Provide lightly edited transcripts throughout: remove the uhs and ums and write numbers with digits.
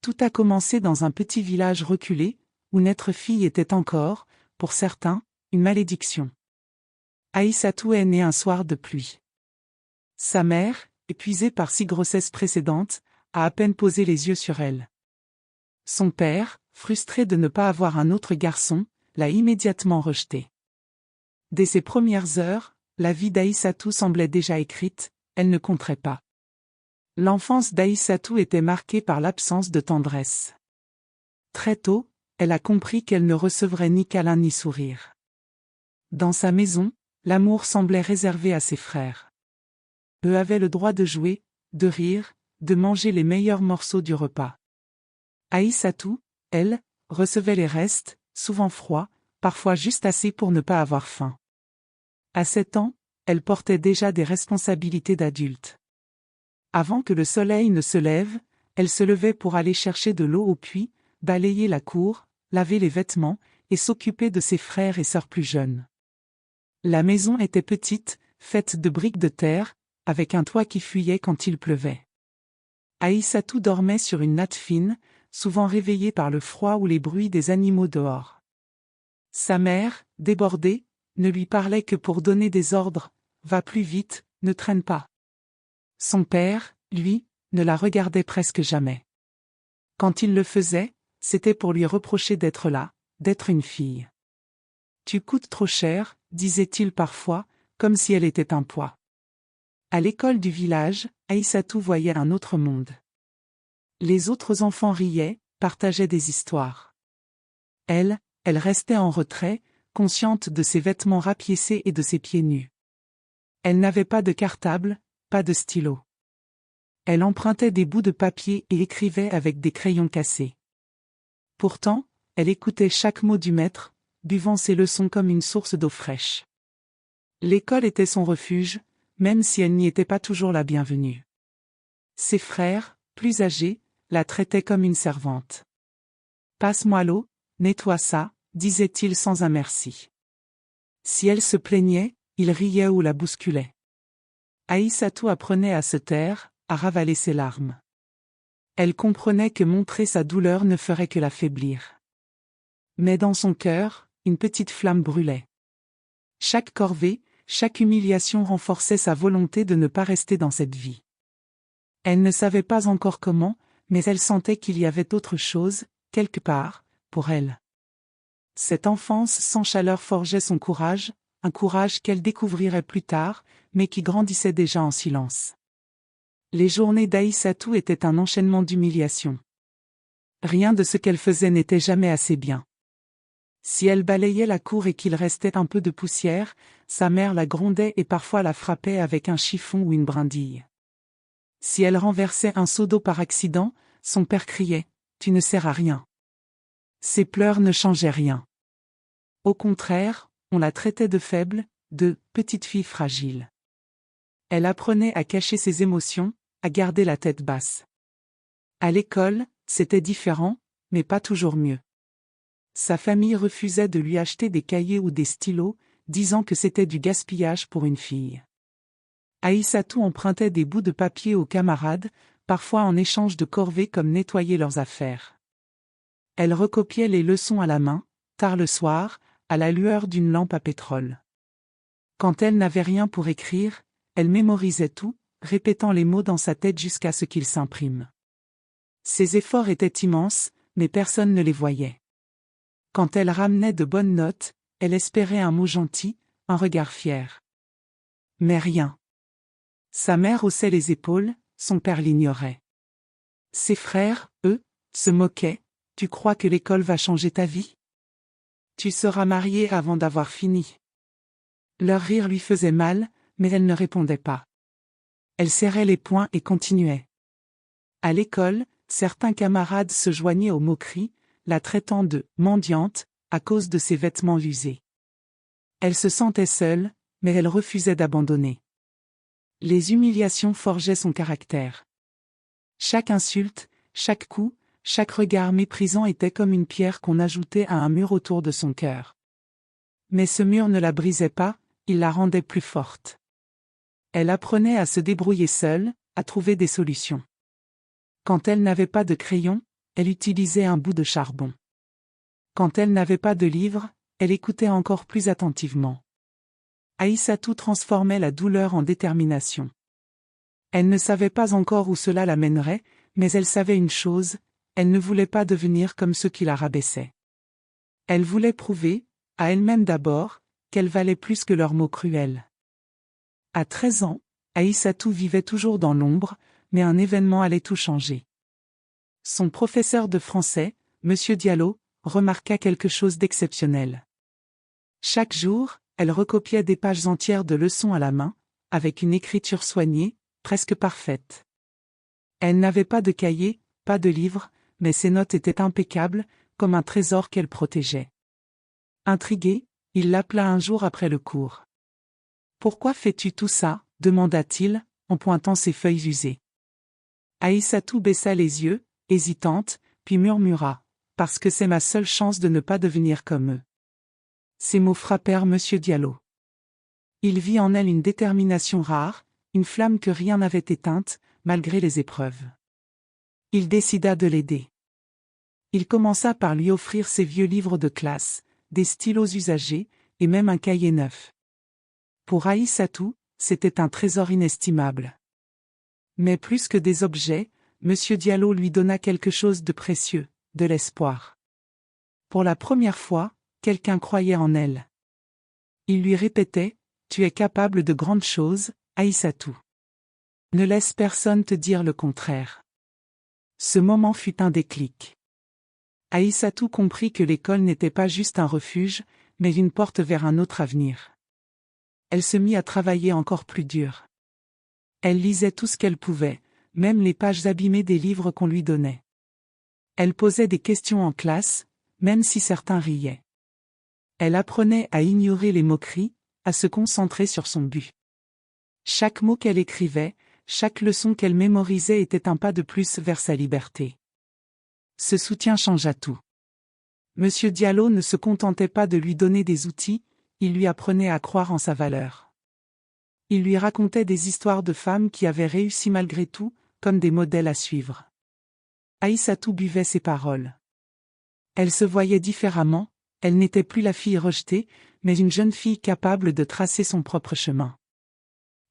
Tout a commencé dans un petit village reculé, où naître fille était encore, pour certains, une malédiction. Aïssatou est née un soir de pluie. Sa mère, épuisée par 6 grossesses précédentes, a à peine posé les yeux sur elle. Son père, frustré de ne pas avoir un autre garçon, l'a immédiatement rejetée. Dès ses premières heures, la vie d'Aïssatou semblait déjà écrite, elle ne compterait pas. L'enfance d'Aïssatou était marquée par l'absence de tendresse. Très tôt, elle a compris qu'elle ne recevrait ni câlin ni sourire. Dans sa maison, l'amour semblait réservé à ses frères. Eux avaient le droit de jouer, de rire, de manger les meilleurs morceaux du repas. Aïssatou, elle, recevait les restes, souvent froids, parfois juste assez pour ne pas avoir faim. À 7 ans, elle portait déjà des responsabilités d'adulte. Avant que le soleil ne se lève, elle se levait pour aller chercher de l'eau au puits, balayer la cour, laver les vêtements, et s'occuper de ses frères et sœurs plus jeunes. La maison était petite, faite de briques de terre, avec un toit qui fuyait quand il pleuvait. Aïssatou dormait sur une natte fine, souvent réveillée par le froid ou les bruits des animaux dehors. Sa mère, débordée, ne lui parlait que pour donner des ordres, « Va plus vite, ne traîne pas ». Son père, lui, ne la regardait presque jamais. Quand il le faisait, c'était pour lui reprocher d'être là, d'être une fille. « Tu coûtes trop cher », disait-il parfois, comme si elle était un poids. À l'école du village, Aïssatou voyait un autre monde. Les autres enfants riaient, partageaient des histoires. Elle restait en retrait, consciente de ses vêtements rapiécés et de ses pieds nus. Elle n'avait pas de cartable, pas de stylo. Elle empruntait des bouts de papier et écrivait avec des crayons cassés. Pourtant, elle écoutait chaque mot du maître, buvant ses leçons comme une source d'eau fraîche. L'école était son refuge, même si elle n'y était pas toujours la bienvenue. Ses frères, plus âgés, la traitaient comme une servante. « Passe-moi l'eau, nettoie ça », disait-il sans un merci. Si elle se plaignait, il riait ou la bousculait. Aïssatou apprenait à se taire, à ravaler ses larmes. Elle comprenait que montrer sa douleur ne ferait que l'affaiblir. Mais dans son cœur, une petite flamme brûlait. Chaque corvée, chaque humiliation renforçait sa volonté de ne pas rester dans cette vie. Elle ne savait pas encore comment, mais elle sentait qu'il y avait autre chose, quelque part, pour elle. Cette enfance sans chaleur forgeait son courage, un courage qu'elle découvrirait plus tard, mais qui grandissait déjà en silence. Les journées d'Aïssatou étaient un enchaînement d'humiliations. Rien de ce qu'elle faisait n'était jamais assez bien. Si elle balayait la cour et qu'il restait un peu de poussière, sa mère la grondait et parfois la frappait avec un chiffon ou une brindille. Si elle renversait un seau d'eau par accident, son père criait « Tu ne sers à rien ». Ses pleurs ne changeaient rien. Au contraire, on la traitait de faible, de « petite fille fragile ». Elle apprenait à cacher ses émotions, à garder la tête basse. À l'école, c'était différent, mais pas toujours mieux. Sa famille refusait de lui acheter des cahiers ou des stylos, disant que c'était du gaspillage pour une fille. Aïssatou empruntait des bouts de papier aux camarades, parfois en échange de corvées comme nettoyer leurs affaires. Elle recopiait les leçons à la main, tard le soir, à la lueur d'une lampe à pétrole. Quand elle n'avait rien pour écrire, elle mémorisait tout, répétant les mots dans sa tête jusqu'à ce qu'ils s'impriment. Ses efforts étaient immenses, mais personne ne les voyait. Quand elle ramenait de bonnes notes, elle espérait un mot gentil, un regard fier. Mais rien. Sa mère haussait les épaules, son père l'ignorait. Ses frères, eux, se moquaient. « Tu crois que l'école va changer ta vie ? Tu seras mariée avant d'avoir fini. » Leur rire lui faisait mal, mais elle ne répondait pas. Elle serrait les poings et continuait. À l'école, certains camarades se joignaient aux moqueries, la traitant de « mendiante » à cause de ses vêtements usés. Elle se sentait seule, mais elle refusait d'abandonner. Les humiliations forgeaient son caractère. Chaque insulte, chaque coup, chaque regard méprisant était comme une pierre qu'on ajoutait à un mur autour de son cœur. Mais ce mur ne la brisait pas, il la rendait plus forte. Elle apprenait à se débrouiller seule, à trouver des solutions. Quand elle n'avait pas de crayon, elle utilisait un bout de charbon. Quand elle n'avait pas de livre, elle écoutait encore plus attentivement. Aïssatou transformait la douleur en détermination. Elle ne savait pas encore où cela la mènerait, mais elle savait une chose, elle ne voulait pas devenir comme ceux qui la rabaissaient. Elle voulait prouver, à elle-même d'abord, qu'elle valait plus que leurs mots cruels. À 13 ans, Aïssatou vivait toujours dans l'ombre, mais un événement allait tout changer. Son professeur de français, M. Diallo, remarqua quelque chose d'exceptionnel. Chaque jour, elle recopiait des pages entières de leçons à la main, avec une écriture soignée, presque parfaite. Elle n'avait pas de cahier, pas de livre, mais ses notes étaient impeccables, comme un trésor qu'elle protégeait. Intrigué, il l'appela un jour après le cours. « Pourquoi fais-tu tout ça ?» demanda-t-il, en pointant ses feuilles usées. Aïssatou baissa les yeux, hésitante, puis murmura « Parce que c'est ma seule chance de ne pas devenir comme eux. » Ces mots frappèrent M. Diallo. Il vit en elle une détermination rare, une flamme que rien n'avait éteinte, malgré les épreuves. Il décida de l'aider. Il commença par lui offrir ses vieux livres de classe, des stylos usagés, et même un cahier neuf. Pour Aïssatou, c'était un trésor inestimable. Mais plus que des objets, M. Diallo lui donna quelque chose de précieux, de l'espoir. Pour la première fois, quelqu'un croyait en elle. Il lui répétait « Tu es capable de grandes choses, Aïssatou. Ne laisse personne te dire le contraire. » Ce moment fut un déclic. Aïssatou comprit que l'école n'était pas juste un refuge, mais une porte vers un autre avenir. Elle se mit à travailler encore plus dur. Elle lisait tout ce qu'elle pouvait, même les pages abîmées des livres qu'on lui donnait. Elle posait des questions en classe, même si certains riaient. Elle apprenait à ignorer les moqueries, à se concentrer sur son but. Chaque mot qu'elle écrivait, chaque leçon qu'elle mémorisait était un pas de plus vers sa liberté. Ce soutien changea tout. M. Diallo ne se contentait pas de lui donner des outils, il lui apprenait à croire en sa valeur. Il lui racontait des histoires de femmes qui avaient réussi malgré tout, comme des modèles à suivre. Aïssatou buvait ses paroles. Elle se voyait différemment, elle n'était plus la fille rejetée, mais une jeune fille capable de tracer son propre chemin.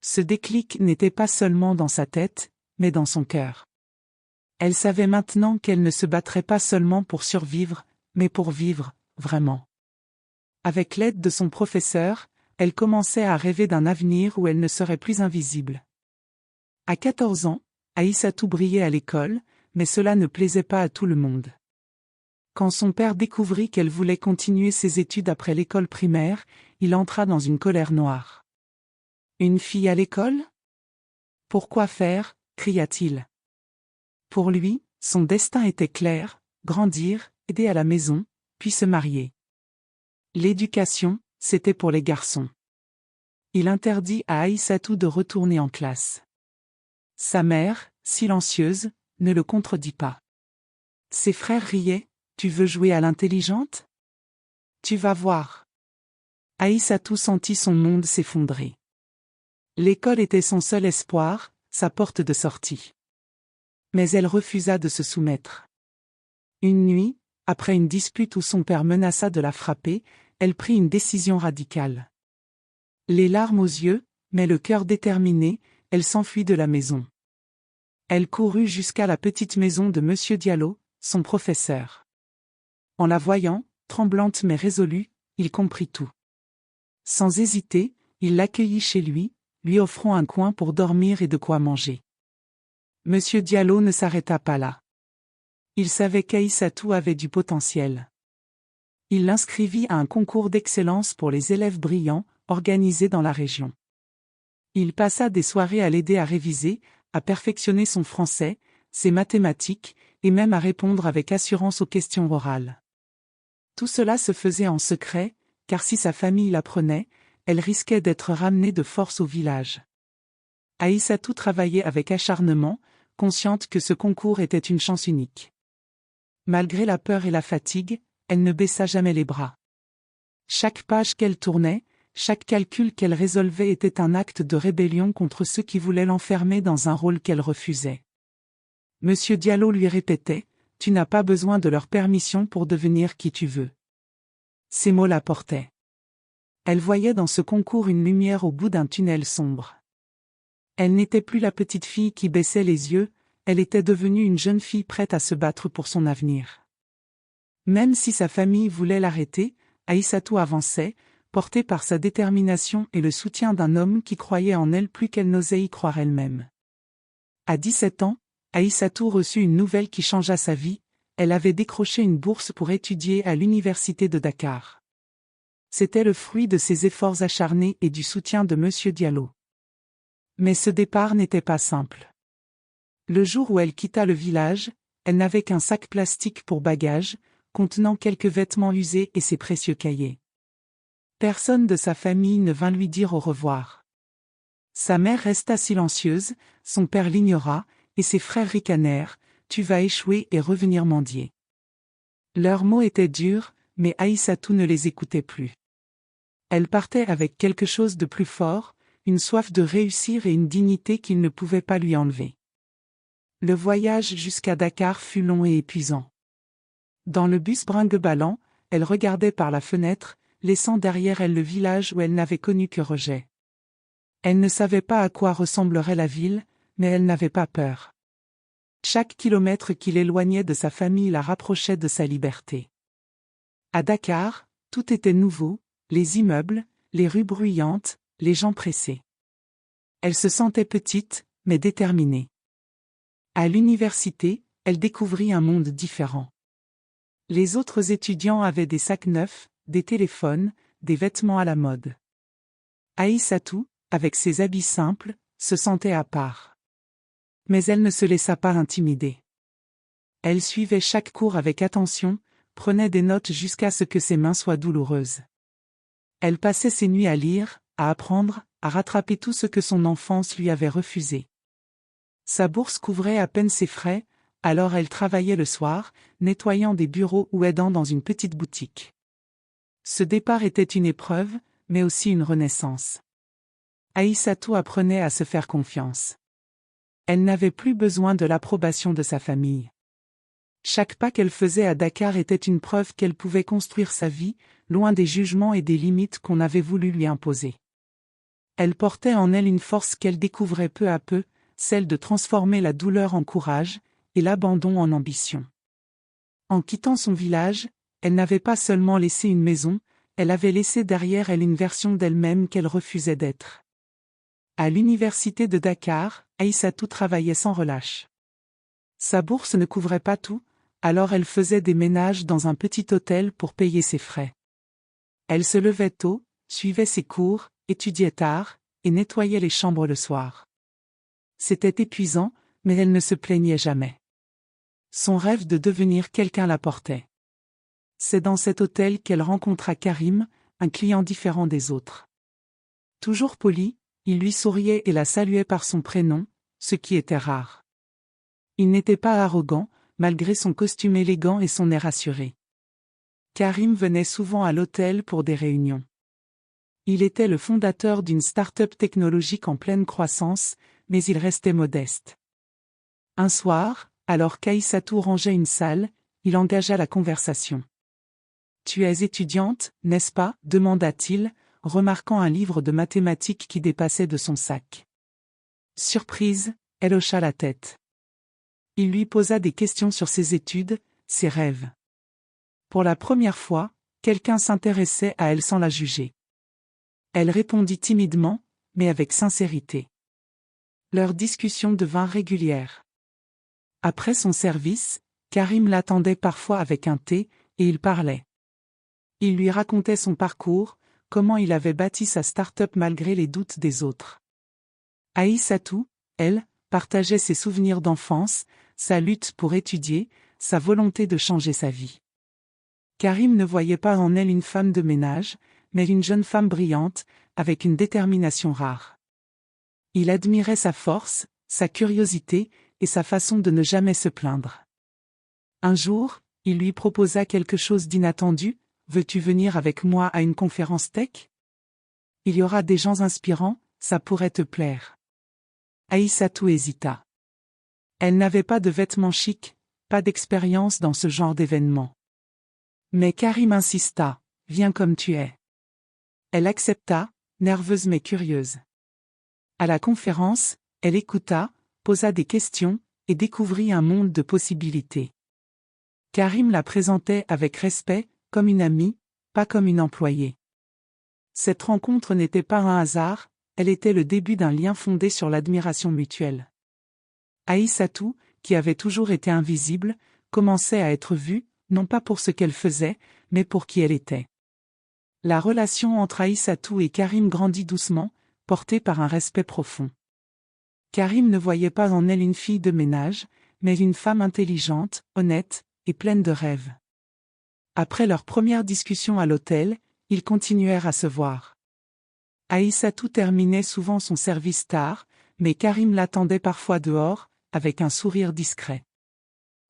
Ce déclic n'était pas seulement dans sa tête, mais dans son cœur. Elle savait maintenant qu'elle ne se battrait pas seulement pour survivre, mais pour vivre, vraiment. Avec l'aide de son professeur, elle commençait à rêver d'un avenir où elle ne serait plus invisible. À 14 ans, Aïssatou brillait à l'école, mais cela ne plaisait pas à tout le monde. Quand son père découvrit qu'elle voulait continuer ses études après l'école primaire, il entra dans une colère noire. « Une fille à l'école ? Pourquoi faire ?» cria-t-il. Pour lui, son destin était clair, grandir, aider à la maison, puis se marier. L'éducation, c'était pour les garçons. Il interdit à Aïssatou de retourner en classe. Sa mère, silencieuse, ne le contredit pas. Ses frères riaient, « Tu veux jouer à l'intelligente ? Tu vas voir. » Aïssatou sentit son monde s'effondrer. L'école était son seul espoir, sa porte de sortie. Mais elle refusa de se soumettre. Une nuit, après une dispute où son père menaça de la frapper, elle prit une décision radicale. Les larmes aux yeux, mais le cœur déterminé, elle s'enfuit de la maison. Elle courut jusqu'à la petite maison de M. Diallo, son professeur. En la voyant, tremblante mais résolue, il comprit tout. Sans hésiter, il l'accueillit chez lui, lui offrant un coin pour dormir et de quoi manger. M. Diallo ne s'arrêta pas là. Il savait qu'Aïssatou avait du potentiel. Il l'inscrivit à un concours d'excellence pour les élèves brillants, organisé dans la région. Il passa des soirées à l'aider à réviser, à perfectionner son français, ses mathématiques, et même à répondre avec assurance aux questions orales. Tout cela se faisait en secret, car si sa famille l'apprenait, elle risquait d'être ramenée de force au village. Aïssatou travaillait avec acharnement, consciente que ce concours était une chance unique. Malgré la peur et la fatigue, elle ne baissa jamais les bras. Chaque page qu'elle tournait, chaque calcul qu'elle résolvait était un acte de rébellion contre ceux qui voulaient l'enfermer dans un rôle qu'elle refusait. M. Diallo lui répétait tu n'as pas besoin de leur permission pour devenir qui tu veux. Ces mots la portaient. Elle voyait dans ce concours une lumière au bout d'un tunnel sombre. Elle n'était plus la petite fille qui baissait les yeux, elle était devenue une jeune fille prête à se battre pour son avenir. Même si sa famille voulait l'arrêter, Aïssatou avançait, portée par sa détermination et le soutien d'un homme qui croyait en elle plus qu'elle n'osait y croire elle-même. À 17 ans, Aïssatou reçut une nouvelle qui changea sa vie, elle avait décroché une bourse pour étudier à l'université de Dakar. C'était le fruit de ses efforts acharnés et du soutien de Monsieur Diallo. Mais ce départ n'était pas simple. Le jour où elle quitta le village, elle n'avait qu'un sac plastique pour bagages, contenant quelques vêtements usés et ses précieux cahiers. Personne de sa famille ne vint lui dire au revoir. Sa mère resta silencieuse, son père l'ignora, et ses frères ricanèrent, « Tu vas échouer et revenir mendier ». Leurs mots étaient durs, mais Aïssatou ne les écoutait plus. Elle partait avec quelque chose de plus fort, une soif de réussir et une dignité qu'ils ne pouvaient pas lui enlever. Le voyage jusqu'à Dakar fut long et épuisant. Dans le bus brinque-ballant, elle regardait par la fenêtre, laissant derrière elle le village où elle n'avait connu que rejet. Elle ne savait pas à quoi ressemblerait la ville, mais elle n'avait pas peur. Chaque kilomètre qui l'éloignait de sa famille la rapprochait de sa liberté. À Dakar, tout était nouveau, les immeubles, les rues bruyantes, les gens pressés. Elle se sentait petite, mais déterminée. À l'université, elle découvrit un monde différent. Les autres étudiants avaient des sacs neufs, des téléphones, des vêtements à la mode. Aïssatou, avec ses habits simples, se sentait à part. Mais elle ne se laissa pas intimider. Elle suivait chaque cours avec attention, prenait des notes jusqu'à ce que ses mains soient douloureuses. Elle passait ses nuits à lire, à apprendre, à rattraper tout ce que son enfance lui avait refusé. Sa bourse couvrait à peine ses frais, alors elle travaillait le soir, nettoyant des bureaux ou aidant dans une petite boutique. Ce départ était une épreuve, mais aussi une renaissance. Aïssatou apprenait à se faire confiance. Elle n'avait plus besoin de l'approbation de sa famille. Chaque pas qu'elle faisait à Dakar était une preuve qu'elle pouvait construire sa vie, loin des jugements et des limites qu'on avait voulu lui imposer. Elle portait en elle une force qu'elle découvrait peu à peu, celle de transformer la douleur en courage, et l'abandon en ambition. En quittant son village, elle n'avait pas seulement laissé une maison, elle avait laissé derrière elle une version d'elle-même qu'elle refusait d'être. À l'université de Dakar, Aïssatou travaillait sans relâche. Sa bourse ne couvrait pas tout, alors elle faisait des ménages dans un petit hôtel pour payer ses frais. Elle se levait tôt, suivait ses cours, étudiait tard, et nettoyait les chambres le soir. C'était épuisant, mais elle ne se plaignait jamais. Son rêve de devenir quelqu'un la portait. C'est dans cet hôtel qu'elle rencontra Karim, un client différent des autres. Toujours poli, il lui souriait et la saluait par son prénom, ce qui était rare. Il n'était pas arrogant, malgré son costume élégant et son air assuré. Karim venait souvent à l'hôtel pour des réunions. Il était le fondateur d'une start-up technologique en pleine croissance, mais il restait modeste. Un soir, alors qu'Aïssatou rangeait une salle, il engagea la conversation. « Tu es étudiante, n'est-ce pas ?» demanda-t-il, remarquant un livre de mathématiques qui dépassait de son sac. Surprise, elle hocha la tête. Il lui posa des questions sur ses études, ses rêves. Pour la première fois, quelqu'un s'intéressait à elle sans la juger. Elle répondit timidement, mais avec sincérité. Leur discussion devint régulière. Après son service, Karim l'attendait parfois avec un thé, et ils parlaient. Il lui racontait son parcours, comment il avait bâti sa start-up malgré les doutes des autres. Aïssatou, elle, partageait ses souvenirs d'enfance, sa lutte pour étudier, sa volonté de changer sa vie. Karim ne voyait pas en elle une femme de ménage, mais une jeune femme brillante, avec une détermination rare. Il admirait sa force, sa curiosité, et sa façon de ne jamais se plaindre. Un jour, il lui proposa quelque chose d'inattendu, « Veux-tu venir avec moi à une conférence tech ? Il y aura des gens inspirants, ça pourrait te plaire. » Aïssatou hésita. Elle n'avait pas de vêtements chics, pas d'expérience dans ce genre d'événement. Mais Karim insista, « Viens comme tu es ». Elle accepta, nerveuse mais curieuse. À la conférence, elle écouta, posa des questions, et découvrit un monde de possibilités. Karim la présentait avec respect, comme une amie, pas comme une employée. Cette rencontre n'était pas un hasard, elle était le début d'un lien fondé sur l'admiration mutuelle. Aïssatou, qui avait toujours été invisible, commençait à être vue, non pas pour ce qu'elle faisait, mais pour qui elle était. La relation entre Aïssatou et Karim grandit doucement, portée par un respect profond. Karim ne voyait pas en elle une fille de ménage, mais une femme intelligente, honnête, et pleine de rêves. Après leur première discussion à l'hôtel, ils continuèrent à se voir. Aïssatou terminait souvent son service tard, mais Karim l'attendait parfois dehors, avec un sourire discret.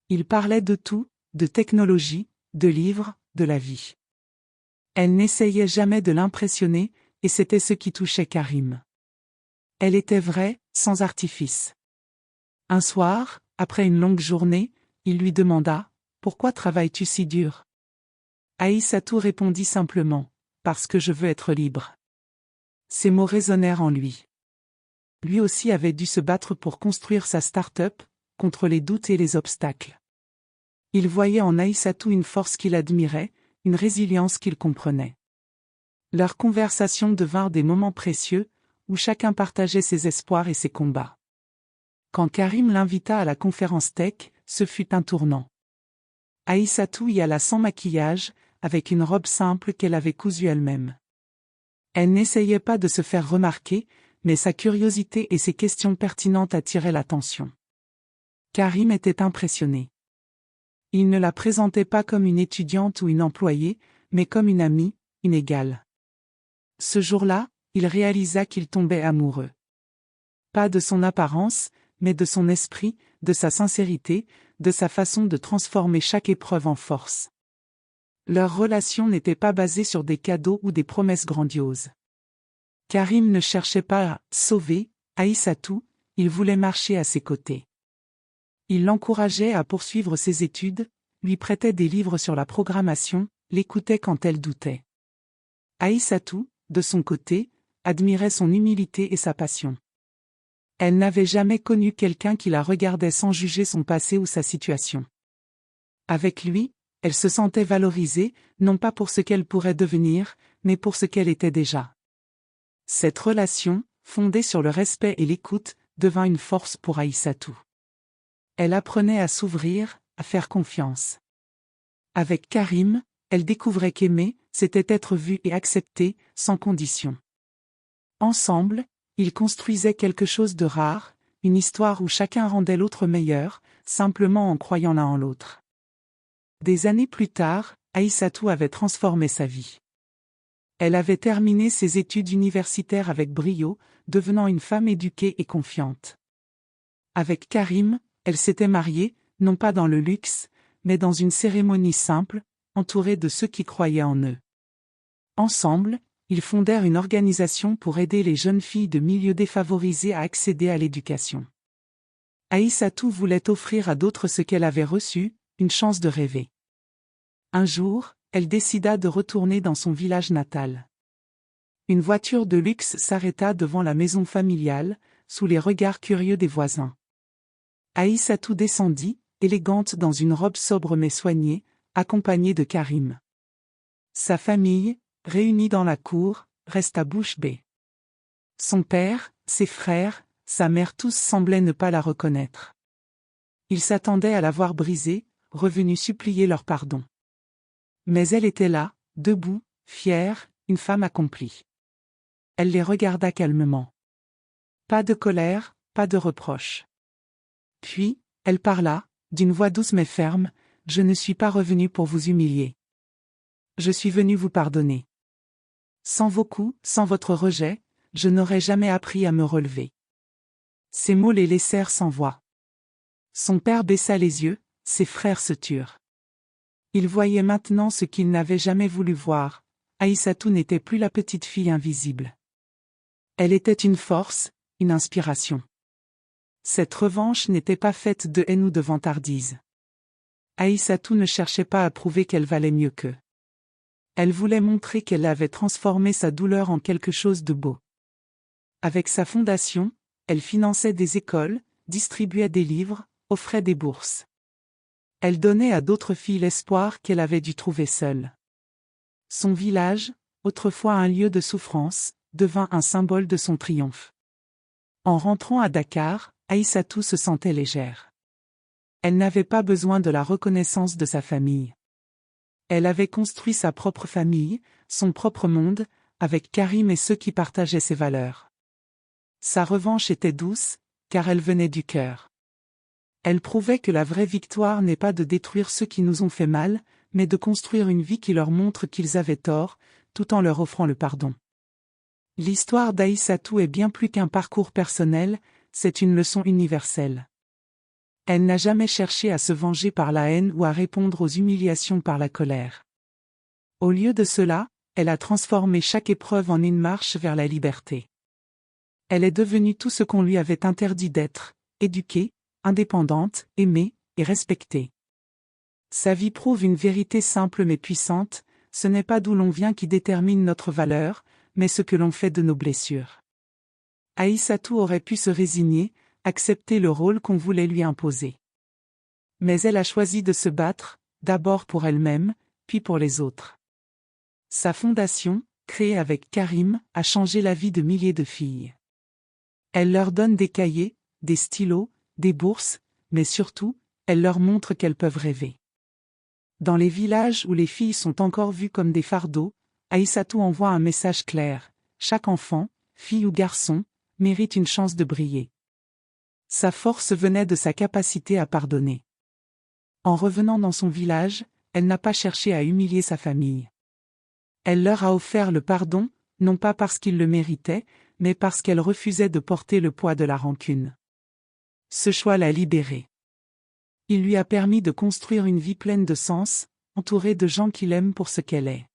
Ils parlaient de tout, de technologie, de livres, de la vie. Elle n'essayait jamais de l'impressionner, et c'était ce qui touchait Karim. Elle était vraie, sans artifice. Un soir, après une longue journée, il lui demanda « Pourquoi travailles-tu si dur ?» Aïssatou répondit simplement « Parce que je veux être libre ». Ces mots résonnèrent en lui. Lui aussi avait dû se battre pour construire sa start-up, contre les doutes et les obstacles. Il voyait en Aïssatou une force qu'il admirait, une résilience qu'il comprenait. Leurs conversations devinrent des moments précieux, où chacun partageait ses espoirs et ses combats. Quand Karim l'invita à la conférence tech, ce fut un tournant. Aïssatou y alla sans maquillage, avec une robe simple qu'elle avait cousue elle-même. Elle n'essayait pas de se faire remarquer, mais sa curiosité et ses questions pertinentes attiraient l'attention. Karim était impressionné. Il ne la présentait pas comme une étudiante ou une employée, mais comme une amie, une égale. Ce jour-là, il réalisa qu'il tombait amoureux. Pas de son apparence, mais de son esprit, de sa sincérité, de sa façon de transformer chaque épreuve en force. Leur relation n'était pas basée sur des cadeaux ou des promesses grandioses. Karim ne cherchait pas à « sauver » Aïssatou, il voulait marcher à ses côtés. Il l'encourageait à poursuivre ses études, lui prêtait des livres sur la programmation, l'écoutait quand elle doutait. Aïssatou, de son côté, admirait son humilité et sa passion. Elle n'avait jamais connu quelqu'un qui la regardait sans juger son passé ou sa situation. Avec lui, elle se sentait valorisée, non pas pour ce qu'elle pourrait devenir, mais pour ce qu'elle était déjà. Cette relation, fondée sur le respect et l'écoute, devint une force pour Aïssatou. Elle apprenait à s'ouvrir, à faire confiance. Avec Karim, elle découvrait qu'aimer, c'était être vu et accepté, sans condition. Ensemble, ils construisaient quelque chose de rare, une histoire où chacun rendait l'autre meilleur, simplement en croyant l'un en l'autre. Des années plus tard, Aïssatou avait transformé sa vie. Elle avait terminé ses études universitaires avec brio, devenant une femme éduquée et confiante. Avec Karim, elle s'était mariée, non pas dans le luxe, mais dans une cérémonie simple, entourée de ceux qui croyaient en eux. Ensemble, ils fondèrent une organisation pour aider les jeunes filles de milieux défavorisés à accéder à l'éducation. Aïssatou voulait offrir à d'autres ce qu'elle avait reçu, une chance de rêver. Un jour, elle décida de retourner dans son village natal. Une voiture de luxe s'arrêta devant la maison familiale, sous les regards curieux des voisins. Aïssatou descendit, élégante dans une robe sobre mais soignée, accompagnée de Karim. Sa famille, réunie dans la cour, resta bouche bée. Son père, ses frères, sa mère tous semblaient ne pas la reconnaître. Ils s'attendaient à la voir brisée, revenus supplier leur pardon. Mais elle était là, debout, fière, une femme accomplie. Elle les regarda calmement. Pas de colère, pas de reproche. Puis, elle parla, d'une voix douce mais ferme, « Je ne suis pas revenue pour vous humilier. Je suis venue vous pardonner. Sans vos coups, sans votre rejet, je n'aurais jamais appris à me relever. » Ces mots les laissèrent sans voix. Son père baissa les yeux, ses frères se turent. Il voyait maintenant ce qu'il n'avait jamais voulu voir, Aïssatou n'était plus la petite fille invisible. Elle était une force, une inspiration. Cette revanche n'était pas faite de haine ou de vantardise. Aïssatou ne cherchait pas à prouver qu'elle valait mieux qu'eux. Elle voulait montrer qu'elle avait transformé sa douleur en quelque chose de beau. Avec sa fondation, elle finançait des écoles, distribuait des livres, offrait des bourses. Elle donnait à d'autres filles l'espoir qu'elle avait dû trouver seule. Son village, autrefois un lieu de souffrance, devint un symbole de son triomphe. En rentrant à Dakar, Aïssatou se sentait légère. Elle n'avait pas besoin de la reconnaissance de sa famille. Elle avait construit sa propre famille, son propre monde, avec Karim et ceux qui partageaient ses valeurs. Sa revanche était douce, car elle venait du cœur. Elle prouvait que la vraie victoire n'est pas de détruire ceux qui nous ont fait mal, mais de construire une vie qui leur montre qu'ils avaient tort, tout en leur offrant le pardon. L'histoire d'Aïssatou est bien plus qu'un parcours personnel, c'est une leçon universelle. Elle n'a jamais cherché à se venger par la haine ou à répondre aux humiliations par la colère. Au lieu de cela, elle a transformé chaque épreuve en une marche vers la liberté. Elle est devenue tout ce qu'on lui avait interdit d'être, éduquée, indépendante, aimée et respectée. Sa vie prouve une vérité simple mais puissante, ce n'est pas d'où l'on vient qui détermine notre valeur, mais ce que l'on fait de nos blessures. Aïssatou aurait pu se résigner, accepter le rôle qu'on voulait lui imposer. Mais elle a choisi de se battre, d'abord pour elle-même, puis pour les autres. Sa fondation, créée avec Karim, a changé la vie de milliers de filles. Elle leur donne des cahiers, des stylos, des bourses, mais surtout, elle leur montre qu'elles peuvent rêver. Dans les villages où les filles sont encore vues comme des fardeaux, Aïssatou envoie un message clair: chaque enfant, fille ou garçon, mérite une chance de briller. Sa force venait de sa capacité à pardonner. En revenant dans son village, elle n'a pas cherché à humilier sa famille. Elle leur a offert le pardon, non pas parce qu'ils le méritaient, mais parce qu'elle refusait de porter le poids de la rancune. Ce choix l'a libérée. Il lui a permis de construire une vie pleine de sens, entourée de gens qui l'aiment pour ce qu'elle est.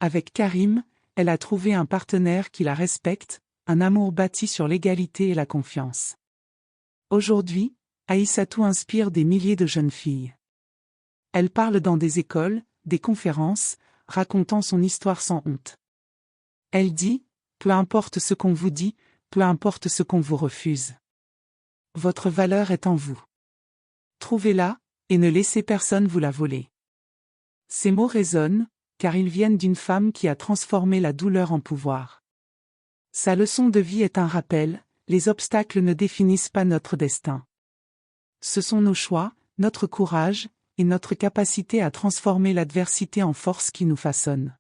Avec Karim, elle a trouvé un partenaire qui la respecte, un amour bâti sur l'égalité et la confiance. Aujourd'hui, Aïssatou inspire des milliers de jeunes filles. Elle parle dans des écoles, des conférences, racontant son histoire sans honte. Elle dit: peu importe ce qu'on vous dit, peu importe ce qu'on vous refuse. Votre valeur est en vous. Trouvez-la, et ne laissez personne vous la voler. Ces mots résonnent, car ils viennent d'une femme qui a transformé la douleur en pouvoir. Sa leçon de vie est un rappel: les obstacles ne définissent pas notre destin. Ce sont nos choix, notre courage, et notre capacité à transformer l'adversité en force qui nous façonnent.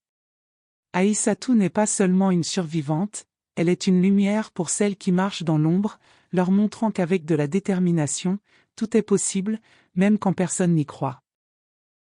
Aïssatou n'est pas seulement une survivante, elle est une lumière pour celles qui marchent dans l'ombre, leur montrant qu'avec de la détermination, tout est possible, même quand personne n'y croit.